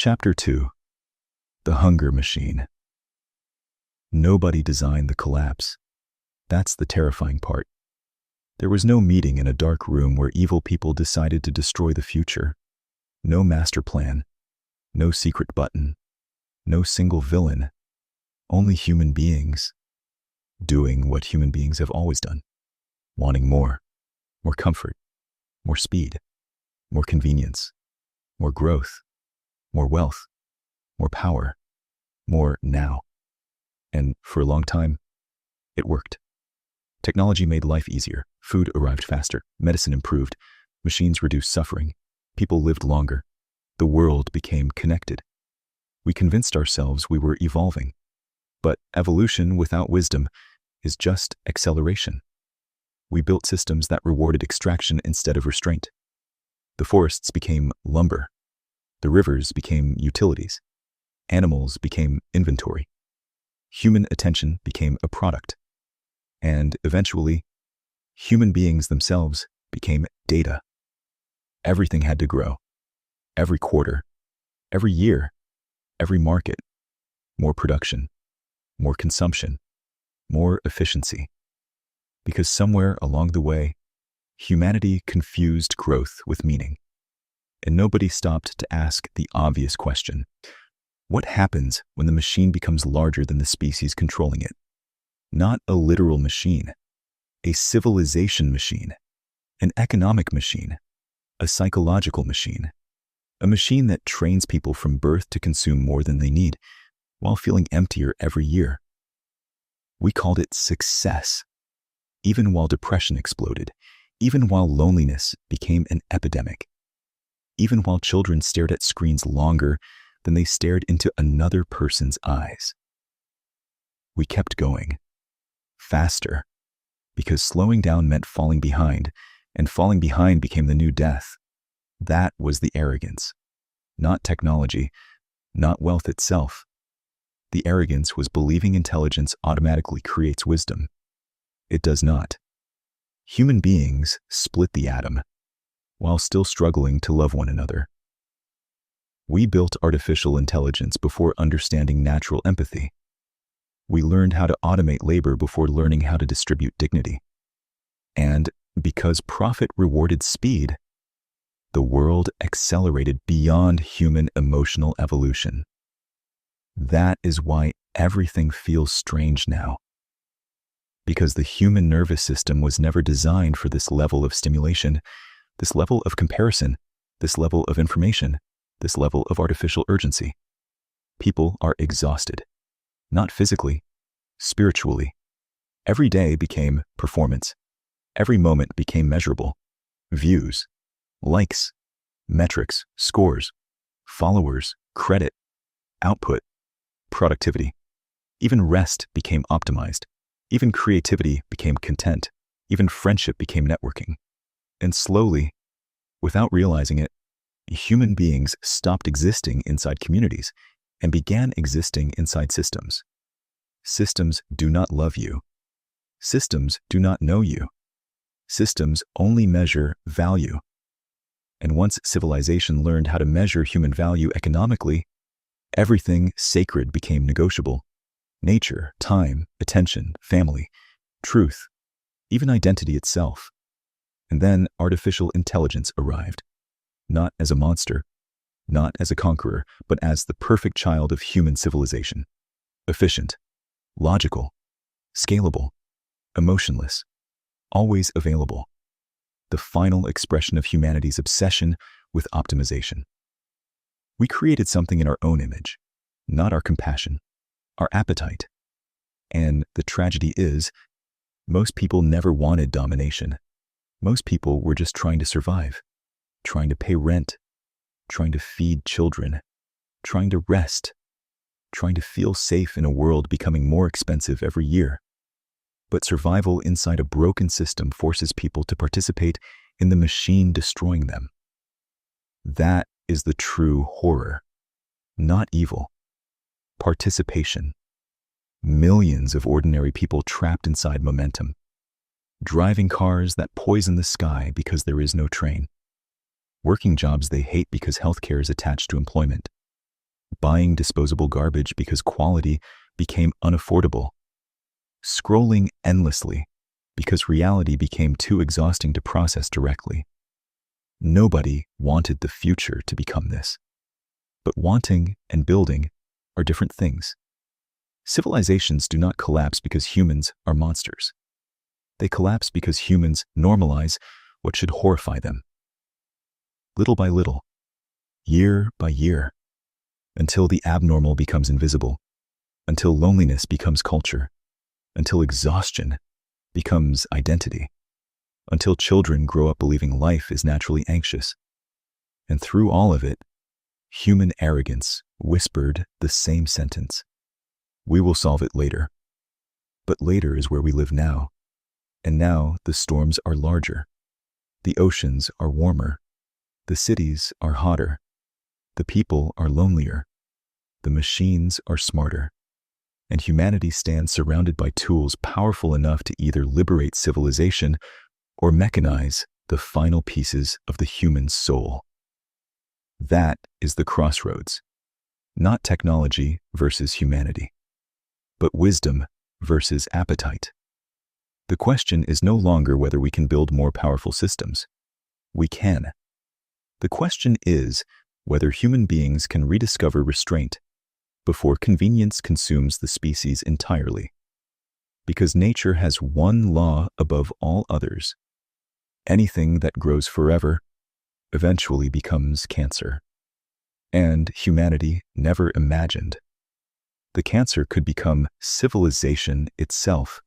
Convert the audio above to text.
Chapter 2. The Hunger Machine. Nobody designed the collapse. That's the terrifying part. There was no meeting in a dark room where evil people decided to destroy the future. No master plan. No secret button. No single villain. Only human beings. Doing what human beings have always done. Wanting more. More comfort. More speed. More convenience. More growth. More wealth. More power. More now. And for a long time, it worked. Technology made life easier. Food arrived faster. Medicine improved. Machines reduced suffering. People lived longer. The world became connected. We convinced ourselves we were evolving. But evolution without wisdom is just acceleration. We built systems that rewarded extraction instead of restraint. The forests became lumber. The rivers became utilities. Animals became inventory. Human attention became a product. And eventually, human beings themselves became data. Everything had to grow. Every quarter, every year, every market. More production, more consumption, more efficiency. Because somewhere along the way, humanity confused growth with meaning. And nobody stopped to ask the obvious question. What happens when the machine becomes larger than the species controlling it? Not a literal machine, a civilization machine, an economic machine, a psychological machine, a machine that trains people from birth to consume more than they need while feeling emptier every year. We called it success, even while depression exploded, even while loneliness became an epidemic, even while children stared at screens longer than they stared into another person's eyes. We kept going, faster, because slowing down meant falling behind, and falling behind became the new death. That was the arrogance, not technology, not wealth itself. The arrogance was believing intelligence automatically creates wisdom. It does not. Human beings split the atom, while still struggling to love one another. We built artificial intelligence before understanding natural empathy. We learned how to automate labor before learning how to distribute dignity. And because profit rewarded speed, the world accelerated beyond human emotional evolution. That is why everything feels strange now. Because the human nervous system was never designed for this level of stimulation, this level of comparison, this level of information, this level of artificial urgency. People are exhausted, not physically, spiritually. Every day became performance. Every moment became measurable. Views, likes, metrics, scores, followers, credit, output, productivity. Even rest became optimized. Even creativity became content. Even friendship became networking. And slowly, without realizing it, human beings stopped existing inside communities and began existing inside systems. Systems do not love you. Systems do not know you. Systems only measure value. And once civilization learned how to measure human value economically, everything sacred became negotiable. Nature, time, attention, family, truth, even identity itself. And then artificial intelligence arrived, not as a monster, not as a conqueror, but as the perfect child of human civilization. Efficient, logical, scalable, emotionless, always available. The final expression of humanity's obsession with optimization. We created something in our own image, not our compassion, our appetite. And the tragedy is, most people never wanted domination. Most people were just trying to survive, trying to pay rent, trying to feed children, trying to rest, trying to feel safe in a world becoming more expensive every year. But survival inside a broken system forces people to participate in the machine destroying them. That is the true horror, not evil. Participation. Millions of ordinary people trapped inside momentum, driving cars that poison the sky because there is no train, working jobs they hate because healthcare is attached to employment, buying disposable garbage because quality became unaffordable, scrolling endlessly because reality became too exhausting to process directly. Nobody wanted the future to become this. But wanting and building are different things. Civilizations do not collapse because humans are monsters. They collapse because humans normalize what should horrify them. Little by little, year by year, until the abnormal becomes invisible, until loneliness becomes culture, until exhaustion becomes identity, until children grow up believing life is naturally anxious. And through all of it, human arrogance whispered the same sentence: we will solve it later. But later is where we live now. And now the storms are larger. The oceans are warmer. The cities are hotter. The people are lonelier. The machines are smarter. And humanity stands surrounded by tools powerful enough to either liberate civilization or mechanize the final pieces of the human soul. That is the crossroads. Not technology versus humanity, but wisdom versus appetite. The question is no longer whether we can build more powerful systems. We can. The question is whether human beings can rediscover restraint before convenience consumes the species entirely. Because nature has one law above all others. Anything that grows forever eventually becomes cancer. And humanity never imagined the cancer could become civilization itself.